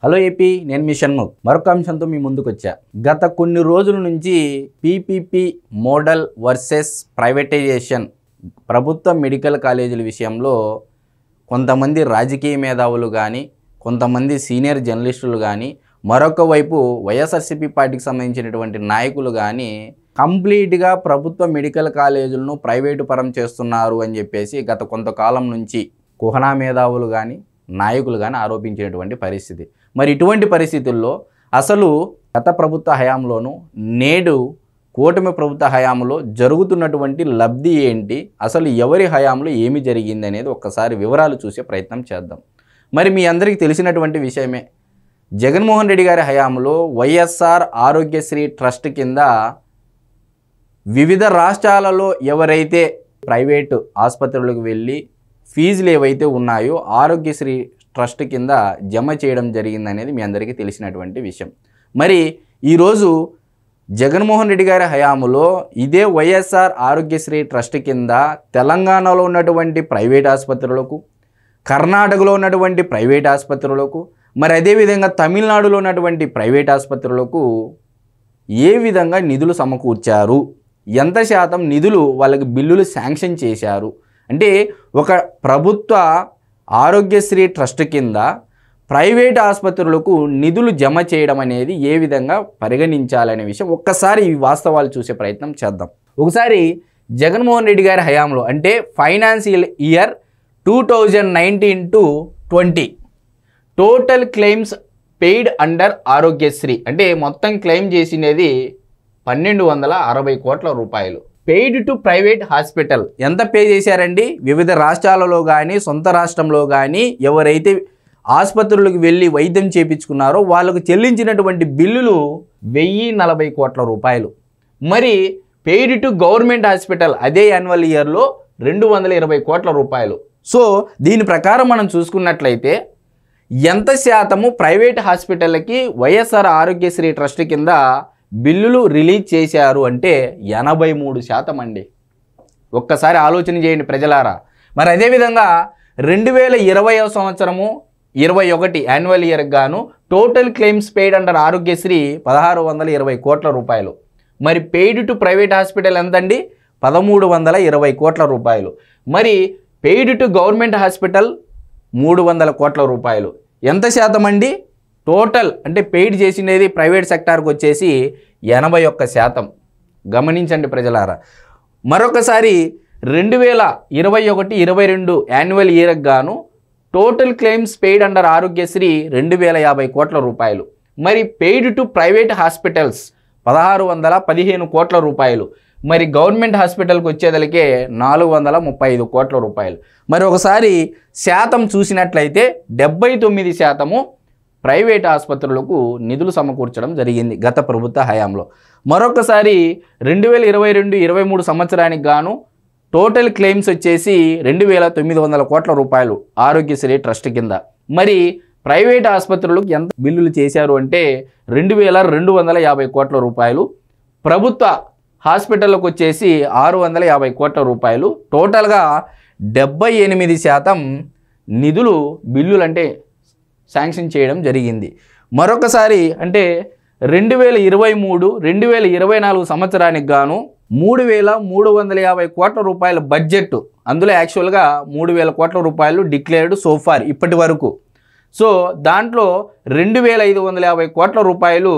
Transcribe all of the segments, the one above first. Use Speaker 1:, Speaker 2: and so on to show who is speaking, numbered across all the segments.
Speaker 1: Hello AP, నేను మీ షణ్ముఖ్. మరొక అంశంతో మీ ముందుకు వచ్చా. గత కొన్ని రోజుల నుంచి పీపీపీ మోడల్ వర్సెస్ ప్రైవేటైజేషన్ ప్రభుత్వ మెడికల్ కాలేజీల విషయంలో కొంతమంది రాజకీయ మేధావులు కానీ, కొంతమంది సీనియర్ జర్నలిస్టులు కానీ, మరొక వైపు వైఎస్ఆర్సీపీ పార్టీకి సంబంధించినటువంటి నాయకులు కానీ కంప్లీట్గా ప్రభుత్వ మెడికల్ కాలేజీలను ప్రైవేటు పరం చేస్తున్నారు అని చెప్పేసి గత కొంతకాలం నుంచి కుహనా మేధావులు కానీ, నాయకులు కానీ ఆరోపించినటువంటి పరిస్థితి. మరి ఇటువంటి పరిస్థితుల్లో అసలు గత ప్రభుత్వ హయాంలోనూ నేడు కూటమి ప్రభుత్వ హయాంలో జరుగుతున్నటువంటి లబ్ధి ఏంటి, అసలు ఎవరి హయాంలో ఏమి జరిగింది అనేది ఒక్కసారి వివరాలు చూసే ప్రయత్నం చేద్దాం. మరి మీ అందరికీ తెలిసినటువంటి విషయమే, జగన్మోహన్ రెడ్డి గారి హయాంలో వైఎస్ఆర్ ఆరోగ్యశ్రీ ట్రస్ట్ కింద వివిధ రాష్ట్రాలలో ఎవరైతే ప్రైవేటు ఆసుపత్రులకు వెళ్ళి ఫీజులు ఏవైతే ఉన్నాయో ఆరోగ్యశ్రీ ట్రస్ట్ కింద జమ చేయడం జరిగిందనేది మీ అందరికీ తెలిసినటువంటి విషయం. మరి ఈరోజు జగన్మోహన్ రెడ్డి గారి హయాంలో ఇదే వైఎస్ఆర్ ఆరోగ్యశ్రీ ట్రస్ట్ కింద తెలంగాణలో ఉన్నటువంటి ప్రైవేట్ ఆసుపత్రులకు, కర్ణాటకలో ఉన్నటువంటి ప్రైవేట్ ఆసుపత్రులకు, మరి అదేవిధంగా తమిళనాడులో ఉన్నటువంటి ప్రైవేట్ ఆసుపత్రులకు ఏ విధంగా నిధులు సమకూర్చారు, ఎంత శాతం నిధులు వాళ్ళకి బిల్లులు శాంక్షన్ చేశారు, అంటే ఒక ప్రభుత్వ ఆరోగ్యశ్రీ ట్రస్ట్ కింద ప్రైవేట్ ఆసుపత్రులకు నిధులు జమ చేయడం అనేది ఏ విధంగా పరిగణించాలనే విషయం ఒక్కసారి ఈ వాస్తవాలు చూసే ప్రయత్నం చేద్దాం. ఒకసారి జగన్మోహన్ రెడ్డి గారి హయాంలో అంటే financial year 2019-20 total claims paid under Aarogyasri అంటే మొత్తం క్లెయిమ్ చేసినది 1260 కోట్ల రూపాయలు. పెయిడ్ టు ప్రైవేట్ హాస్పిటల్ ఎంత పే చేశారండి? వివిధ రాష్ట్రాలలో కానీ, సొంత రాష్ట్రంలో కానీ ఎవరైతే ఆసుపత్రులకు వెళ్ళి వైద్యం చేయించుకున్నారో వాళ్ళకు చెల్లించినటువంటి బిల్లులు 1040 కోట్ల రూపాయలు. మరి పెయిడ్ టు గవర్నమెంట్ హాస్పిటల్ అదే యాన్యువల్ ఇయర్లో 220 కోట్ల రూపాయలు. సో దీని ప్రకారం మనం చూసుకున్నట్లయితే ఎంత శాతము ప్రైవేట్ హాస్పిటల్కి వైఎస్ఆర్ ఆరోగ్యశ్రీ ట్రస్ట్ కింద బిల్లులు రిలీజ్ చేశారు అంటే 83% అండి. ఒక్కసారి ఆలోచన చేయండి ప్రజలారా. మరి అదేవిధంగా 2020 సంవత్సరము 21 యాన్యువల్ ఇయర్కి గాను total claims paid under Aarogyasri 1620 కోట్ల రూపాయలు. మరి పెయిడ్ టు ప్రైవేట్ హాస్పిటల్ ఎంతండి? 1320 కోట్ల రూపాయలు. మరి పెయిడ్ టు గవర్నమెంట్ హాస్పిటల్ 300 కోట్ల రూపాయలు. ఎంత శాతం అండి? టోటల్ అంటే పెయిడ్ చేసినది ప్రైవేట్ సెక్టార్కి వచ్చేసి 81%. గమనించండి ప్రజలారా. మరొకసారి 2021-22 యాన్యువల్ ఇయర్కి గాను total claims paid under Aarogyasri 2050 కోట్ల రూపాయలు. మరి పెయిడ్ టు ప్రైవేట్ హాస్పిటల్స్ 1615 కోట్ల రూపాయలు. మరి గవర్నమెంట్ హాస్పిటల్కి వచ్చేదలికే 435 కోట్ల రూపాయలు. మరి ఒకసారి శాతం చూసినట్లయితే 79% ప్రైవేట్ ఆసుపత్రులకు నిధులు సమకూర్చడం జరిగింది గత ప్రభుత్వ హయాంలో. మరొకసారి 2022-23 సంవత్సరానికి గాను టోటల్ క్లెయిమ్స్ వచ్చేసి 2900 కోట్ల రూపాయలు ఆరోగ్యశ్రీ ట్రస్ట్ కింద. మరి ప్రైవేట్ ఆసుపత్రులకు ఎంత బిల్లులు చేశారు అంటే 2250 కోట్ల రూపాయలు. ప్రభుత్వ హాస్పిటల్లకు వచ్చేసి 650 కోట్ల రూపాయలు. టోటల్గా 78% నిధులు బిల్లులు అంటే శాంక్షన్ చేయడం జరిగింది. మరొకసారి అంటే 2023-2024 సంవత్సరానికి గాను 3350 కోట్ల రూపాయల బడ్జెట్, అందులో యాక్చువల్గా 3000 కోట్ల రూపాయలు డిక్లేర్డ్ సోఫార్ ఇప్పటి వరకు. సో దాంట్లో 2550 కోట్ల రూపాయలు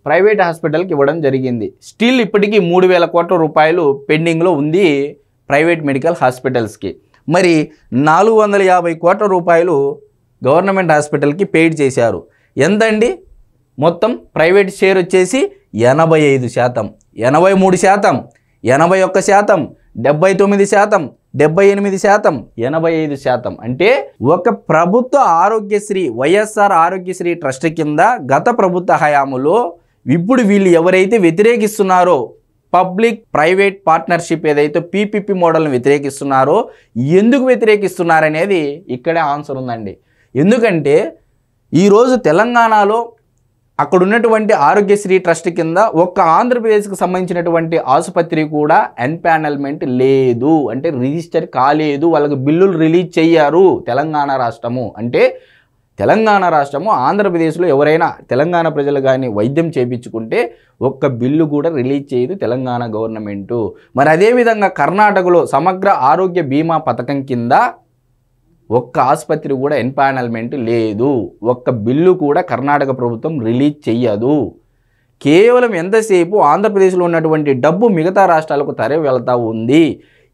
Speaker 1: ప్రైవేట్ హాస్పిటల్కి ఇవ్వడం జరిగింది. స్టిల్ ఇప్పటికీ 3000 కోట్ల రూపాయలు పెండింగ్లో ఉంది ప్రైవేట్ మెడికల్ హాస్పిటల్స్కి. మరి 450 కోట్ల రూపాయలు గవర్నమెంట్ హాస్పిటల్కి పెయిడ్ చేశారు. ఎంతండి? మొత్తం ప్రైవేట్ షేర్ వచ్చేసి 85%, 83%, 81%, 79%, 78%, 85%. అంటే ఒక ప్రభుత్వ ఆరోగ్యశ్రీ వైఎస్ఆర్ ఆరోగ్యశ్రీ ట్రస్ట్ కింద గత ప్రభుత్వ హయాంలో ఇప్పుడు వీళ్ళు ఎవరైతే వ్యతిరేకిస్తున్నారో పబ్లిక్ ప్రైవేట్ పార్ట్నర్షిప్ ఏదైతే పీపీపీ మోడల్ని వ్యతిరేకిస్తున్నారో ఎందుకు వ్యతిరేకిస్తున్నారనేది ఇక్కడే ఆన్సర్ ఉందండి. ఎందుకంటే ఈరోజు తెలంగాణలో అక్కడ ఉన్నటువంటి ఆరోగ్యశ్రీ ట్రస్ట్ కింద ఒక్క ఆంధ్రప్రదేశ్కి సంబంధించినటువంటి ఆసుపత్రి కూడా ఎన్పానల్మెంట్ లేదు, అంటే రిజిస్టర్ కాలేదు, వాళ్ళకి బిల్లులు రిలీజ్ చెయ్యారు తెలంగాణ రాష్ట్రము. అంటే తెలంగాణ రాష్ట్రము ఆంధ్రప్రదేశ్లో ఎవరైనా తెలంగాణ ప్రజలు కానీ వైద్యం చేయించుకుంటే ఒక్క బిల్లు కూడా రిలీజ్ చేయదు తెలంగాణ గవర్నమెంటు. మరి అదేవిధంగా కర్ణాటకలో సమగ్ర ఆరోగ్య బీమా పథకం కింద ఒక్క ఆసుపత్రి కూడా ఎన్పానల్మెంట్ లేదు. ఒక్క బిల్లు కూడా కర్ణాటక ప్రభుత్వం రిలీజ్ చెయ్యదు. కేవలం ఎంతసేపు ఆంధ్రప్రదేశ్లో ఉన్నటువంటి డబ్బు మిగతా రాష్ట్రాలకు తరలి వెళ్తూ ఉంది.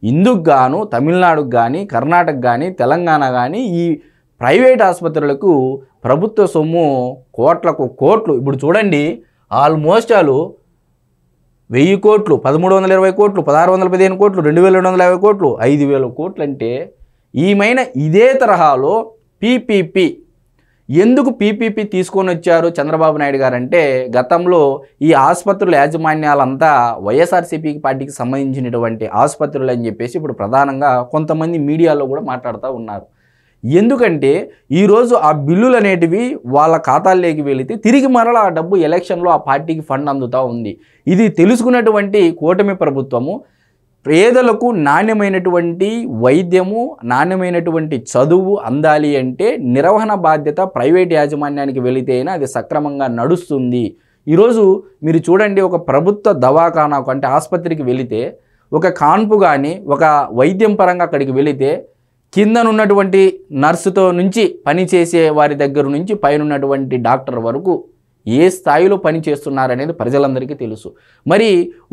Speaker 1: ఇందుకు గాను తమిళనాడుకు కానీ కర్ణాటక కానీ తెలంగాణ కానీ ఈ ప్రైవేట్ ఆసుపత్రులకు ప్రభుత్వ సొమ్ము కోట్లకు కోట్లు. ఇప్పుడు చూడండి, ఆల్మోస్ట్ 1000 కోట్లు, 1320 కోట్లు, 1615 కోట్లు, 2250 కోట్లు, 5000 కోట్లు అంటే ఈమైనా ఇదే తరహాలో పీపీపీ. ఎందుకు పీపీపీ తీసుకొని వచ్చారు చంద్రబాబు నాయుడు గారు అంటే, గతంలో ఈ ఆసుపత్రుల యాజమాన్యాలంతా వైఎస్ఆర్సీపీ పార్టీకి సంబంధించినటువంటి ఆసుపత్రులు అని చెప్పేసి ఇప్పుడు ప్రధానంగా కొంతమంది మీడియాలో కూడా మాట్లాడుతూ ఉన్నారు. ఎందుకంటే ఈరోజు ఆ బిల్లులు అనేటివి వాళ్ళ ఖాతాల్లోకి వెళితే తిరిగి మరలా ఆ డబ్బు ఎలక్షన్లో ఆ పార్టీకి ఫండ్ అందుతూ ఉంది. ఇది తెలుసుకున్నటువంటి కూటమి ప్రభుత్వము పేదలకు నాణ్యమైనటువంటి వైద్యము, నాణ్యమైనటువంటి చదువు అందాలి అంటే నిర్వహణ బాధ్యత ప్రైవేట్ యాజమాన్యానికి వెళితేనే అది సక్రమంగా నడుస్తుంది. ఈరోజు మీరు చూడండి, ఒక ప్రభుత్వ దవాఖానాకు అంటే ఆసుపత్రికి వెళితే ఒక కాన్పు కానీ ఒక వైద్యం పరంగా అక్కడికి వెళితే కిందనున్నటువంటి నర్సుతో నుంచి పనిచేసే వారి దగ్గర నుంచి పైనున్నటువంటి డాక్టర్ వరకు ఏ స్థాయిలో పని చేస్తున్నారనేది ప్రజలందరికీ తెలుసు. మరి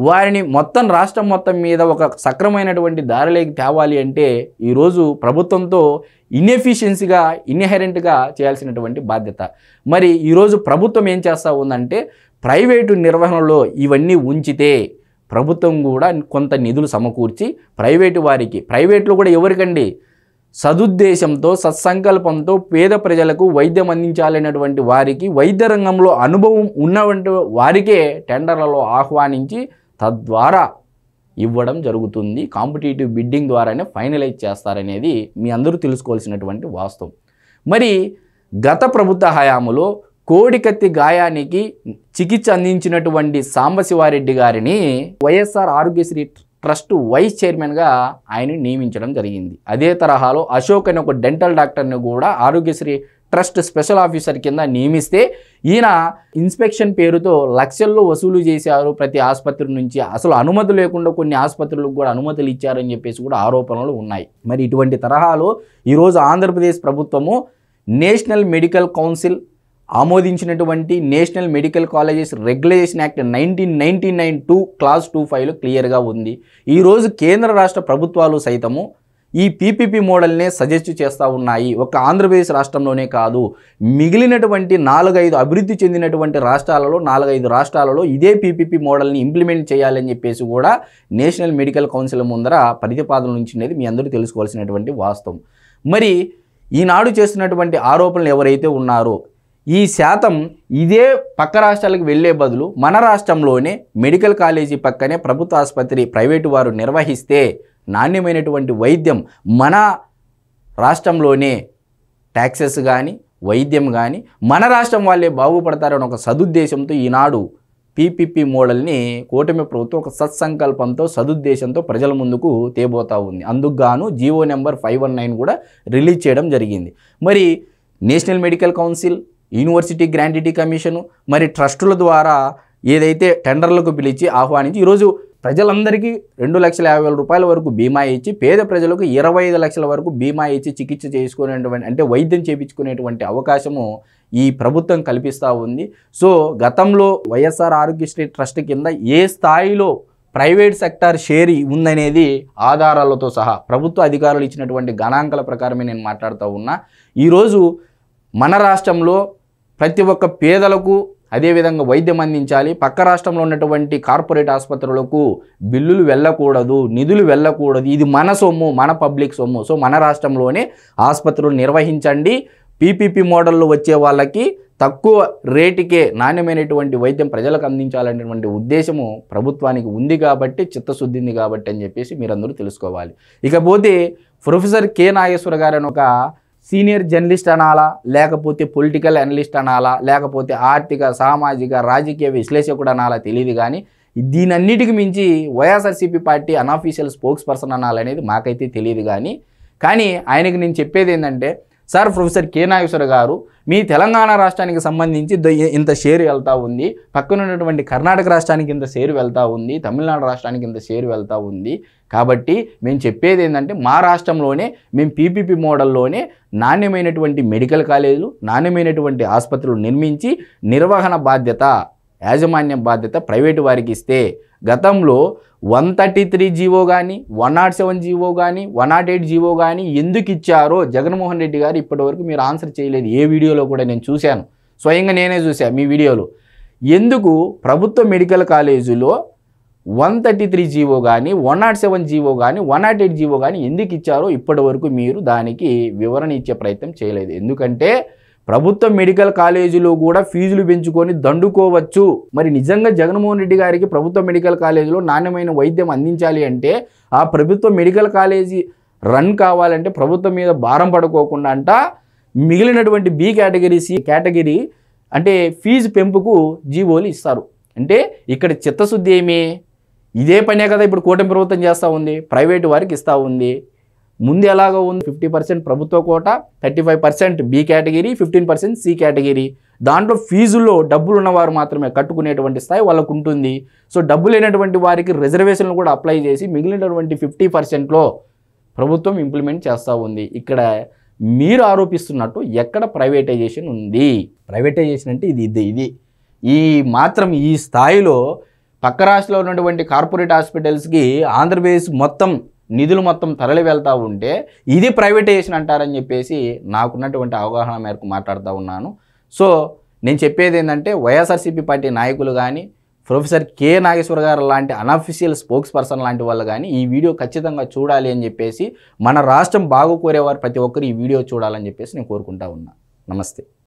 Speaker 1: వారిని మొత్తం రాష్ట్రం మొత్తం మీద ఒక సక్రమైనటువంటి దారిలోకి తేవాలి అంటే ఈరోజు ప్రభుత్వంతో ఇన్ఎఫిషియన్సీగా ఇన్హెరెంట్గా చేయాల్సినటువంటి బాధ్యత. మరి ఈరోజు ప్రభుత్వం ఏం చేస్తూ ఉందంటే, ప్రైవేటు నిర్వహణలో ఇవన్నీ ఉంచితే ప్రభుత్వం కూడా కొంత నిధులు సమకూర్చి ప్రైవేట్లో కూడా ఎవరికండి సదుద్దేశంతో సత్సంకల్పంతో పేద ప్రజలకు వైద్యం అందించాలనేటువంటి వారికి, వైద్య రంగంలో అనుభవం ఉన్నటువంటి వారికే టెండర్లలో ఆహ్వానించి తద్వారా ఇవ్వడం జరుగుతుంది. కాంపిటేటివ్ బిడ్డింగ్ ద్వారానే ఫైనలైజ్ చేస్తారనేది మీ అందరూ తెలుసుకోవాల్సినటువంటి వాస్తవం. మరి గత ప్రభుత్వ హయాంలో కోడికత్తి గాయానికి చికిత్స అందించినటువంటి సాంబశివారెడ్డి గారిని వైఎస్ఆర్ ఆరోగ్యశ్రీ ట్రస్ట్ వైస్ చైర్మన్గా ఆయన నియమించడం జరిగింది. అదే తరహాలో అశోక్ అనే ఒక డెంటల్ డాక్టర్ని కూడా ఆరోగ్యశ్రీ ట్రస్ట్ స్పెషల్ ఆఫీసర్ కింద నియమిస్తే ఈయన ఇన్స్పెక్షన్ పేరుతో లక్షల్లో వసూలు చేశారు ప్రతి ఆసుపత్రి నుంచి. అసలు అనుమతి లేకుండా కొన్ని ఆసుపత్రులకు కూడా అనుమతులు ఇచ్చారని చెప్పేసి కూడా ఆరోపణలు ఉన్నాయి. మరి ఇటువంటి తరహాలో ఈరోజు ఆంధ్రప్రదేశ్ ప్రభుత్వము నేషనల్ మెడికల్ కౌన్సిల్ ఆమోదించినటువంటి National Medical Colleges Regulation Act 1999 clause 25లో క్లియర్గా ఉంది. ఈరోజు కేంద్ర రాష్ట్ర ప్రభుత్వాలు సైతము ఈ పీపీపీ మోడల్నే సజెస్ట్ చేస్తూ ఉన్నాయి. ఒక ఆంధ్రప్రదేశ్ రాష్ట్రంలోనే కాదు, మిగిలినటువంటి 4-5 అభివృద్ధి చెందినటువంటి రాష్ట్రాలలో 4-5 రాష్ట్రాలలో ఇదే పీపీపీ మోడల్ని ఇంప్లిమెంట్ చేయాలని చెప్పేసి కూడా నేషనల్ మెడికల్ కౌన్సిల్ ముందర ప్రతిపాదనలు ఉంచినది మీ అందరూ తెలుసుకోవాల్సినటువంటి వాస్తవం. మరి ఈనాడు చేస్తున్నటువంటి ఆరోపణలు ఎవరైతే ఉన్నారో ఈ శాతం ఇదే పక్క రాష్ట్రాలకు వెళ్ళే బదులు మన రాష్ట్రంలోనే మెడికల్ కాలేజీ పక్కనే ప్రభుత్వ ఆసుపత్రి ప్రైవేటు వారు నిర్వహిస్తే నాణ్యమైనటువంటి వైద్యం మన రాష్ట్రంలోనే ట్యాక్సెస్ కానీ వైద్యం కానీ మన రాష్ట్రం వాళ్ళే బాగుపడతారని ఒక సదుద్దేశంతో ఈనాడు పీపీపీ మోడల్ని కూటమి ప్రభుత్వం ఒక సత్సంకల్పంతో సదుద్దేశంతో ప్రజల ముందుకు తేబోతా ఉంది. అందుకు గాను జీవో నెంబర్ 519 కూడా రిలీజ్ చేయడం జరిగింది. మరి National Medical Council, University Grants Commission, మరి ట్రస్టుల ద్వారా ఏదైతే టెండర్లకు పిలిచి ఆహ్వానించి ఈరోజు ప్రజలందరికీ 2,50,000 రూపాయల వరకు బీమా ఇచ్చి పేద ప్రజలకు 25 లక్షల వరకు బీమా ఇచ్చి చికిత్స చేసుకునేటువంటి అంటే వైద్యం చేయించుకునేటువంటి అవకాశము ఈ ప్రభుత్వం కల్పిస్తూ ఉంది. సో గతంలో వైఎస్ఆర్ ఆరోగ్యశ్రీ ట్రస్ట్ కింద ఏ స్థాయిలో ప్రైవేట్ సెక్టార్ షేర్ ఉందనేది ఆధారాలతో సహా ప్రభుత్వ అధికారులు ఇచ్చినటువంటి గణాంకాల ప్రకారమే నేను మాట్లాడుతూ ఉన్నా. ఈరోజు మన రాష్ట్రంలో ప్రతి ఒక్క పేదలకు అదేవిధంగా వైద్యం అందించాలి. పక్క రాష్ట్రంలో ఉన్నటువంటి కార్పొరేట్ ఆసుపత్రులకు బిల్లులు వెళ్ళకూడదు, నిధులు వెళ్ళకూడదు. ఇది మన సొమ్ము, మన పబ్లిక్ సొమ్ము. సో మన రాష్ట్రంలోనే ఆసుపత్రులు నిర్వహించండి. పీపీపీ మోడల్లో వచ్చే వాళ్ళకి తక్కువ రేటుకే నాణ్యమైనటువంటి వైద్యం ప్రజలకు అందించాలనేటువంటి ఉద్దేశము ప్రభుత్వానికి ఉంది కాబట్టి, చిత్తశుద్ధి ఉంది కాబట్టి అని చెప్పేసి మీరందరూ తెలుసుకోవాలి. ఇకపోతే ప్రొఫెసర్ కె నాగేశ్వర గారు అని ఒక సీనియర్ జర్నలిస్ట్ అనాలా, లేకపోతే పొలిటికల్ అనలిస్ట్ అనాలా, లేకపోతే ఆర్థిక సామాజిక రాజకీయ విశ్లేషకుడు అనాలా తెలియదు. కానీ దీనన్నిటికి మించి YSRCP party unofficial spokesperson అనాలనేది మాకైతే తెలియదు. కానీ ఆయనకి నేను చెప్పేది ఏంటంటే, సార్ ప్రొఫెసర్ కె నాగేశ్వర గారు మీ తెలంగాణ రాష్ట్రానికి సంబంధించి ఇంత షేర్ వెళ్తూ ఉంది, పక్కన ఉన్నటువంటి కర్ణాటక రాష్ట్రానికి ఇంత షేర్ వెళ్తూ ఉంది, తమిళనాడు రాష్ట్రానికి ఇంత షేర్ వెళ్తూ ఉంది. కాబట్టి మేము చెప్పేది ఏంటంటే మా రాష్ట్రంలోనే మేము పీపీపీ మోడల్లోనే నాణ్యమైనటువంటి మెడికల్ కాలేజీలు, నాణ్యమైనటువంటి ఆసుపత్రులు నిర్మించి నిర్వహణ బాధ్యత, యాజమాన్య బాధ్యత ప్రైవేటు వారికి ఇస్తే, గతంలో 133 జీవో కానీ 107 జీవో కానీ 108 జీవో కానీ ఎందుకు ఇచ్చారో జగన్మోహన్ రెడ్డి గారు ఇప్పటివరకు మీరు ఆన్సర్ చేయలేదు. ఏ వీడియోలో కూడా నేను చూశాను, స్వయంగా నేనే చూశాను మీ వీడియోలో. ఎందుకు ప్రభుత్వ మెడికల్ కాలేజీలో 133 జీవో కానీ 107 జీవో కానీ 108 జీవో కానీ ఎందుకు ఇచ్చారో ఇప్పటివరకు మీరు దానికి వివరణ ఇచ్చే ప్రయత్నం చేయలేదు. ఎందుకంటే ప్రభుత్వ మెడికల్ కాలేజీలో కూడా ఫీజులు పెంచుకొని దండుకోవచ్చు. మరి నిజంగా జగన్మోహన్ రెడ్డి గారికి ప్రభుత్వ మెడికల్ కాలేజీలో నాణ్యమైన వైద్యం అందించాలి అంటే, ఆ ప్రభుత్వ మెడికల్ కాలేజీ రన్ కావాలంటే ప్రభుత్వం మీద భారం పడుకోకుండా అంట మిగిలినటువంటి బి కేటగిరీ, సి కేటగిరీ అంటే ఫీజు పెంపుకు జీవోలు ఇస్తారు. అంటే ఇక్కడ చిత్తశుద్ధి ఏమి? ఇదే పనే కదా ఇప్పుడు కూటమి ప్రభుత్వం చేస్తూ ఉంది, ప్రైవేటు వారికి ఇస్తూ ఉంది. ముందు ఎలాగో ఉంది, 50% ప్రభుత్వ కోట, 35% బి కేటగిరీ, 15% సి కేటగిరీ. దాంట్లో ఫీజుల్లో డబ్బులు ఉన్నవారు మాత్రమే కట్టుకునేటువంటి స్థాయి వాళ్ళకు ఉంటుంది. సో డబ్బు లేనటువంటి వారికి రిజర్వేషన్లు కూడా అప్లై చేసి మిగిలినటువంటి 50%లో ప్రభుత్వం ఇంప్లిమెంట్ చేస్తూ ఉంది. ఇక్కడ మీరు ఆరోపిస్తున్నట్టు ఎక్కడ ప్రైవేటైజేషన్ ఉంది? ప్రైవేటైజేషన్ అంటే ఇది ఈ మాత్రం ఈ స్థాయిలో పక్క రాష్ట్రంలో ఉన్నటువంటి కార్పొరేట్ హాస్పిటల్స్కి ఆంధ్రప్రదేశ్ మొత్తం నిధులు మొత్తం తరలి వెళ్తూ ఉంటే ఇది ప్రైవేటైజేషన్ అంటారని చెప్పేసి నాకున్నటువంటి అవగాహన మేరకు మాట్లాడుతూ ఉన్నాను. సో నేను చెప్పేది ఏంటంటే వైఎస్ఆర్సీపీ పార్టీ నాయకులు కానీ, ప్రొఫెసర్ కె నాగేశ్వర గారు లాంటి అనఫిషియల్ స్పోక్స్ పర్సన్ లాంటి వాళ్ళు కానీ ఈ వీడియో ఖచ్చితంగా చూడాలి అని చెప్పేసి, మన రాష్ట్రం బాగు కోరేవారు ప్రతి ఒక్కరు ఈ వీడియో చూడాలని చెప్పేసి నేను కోరుకుంటా ఉన్నా. నమస్తే.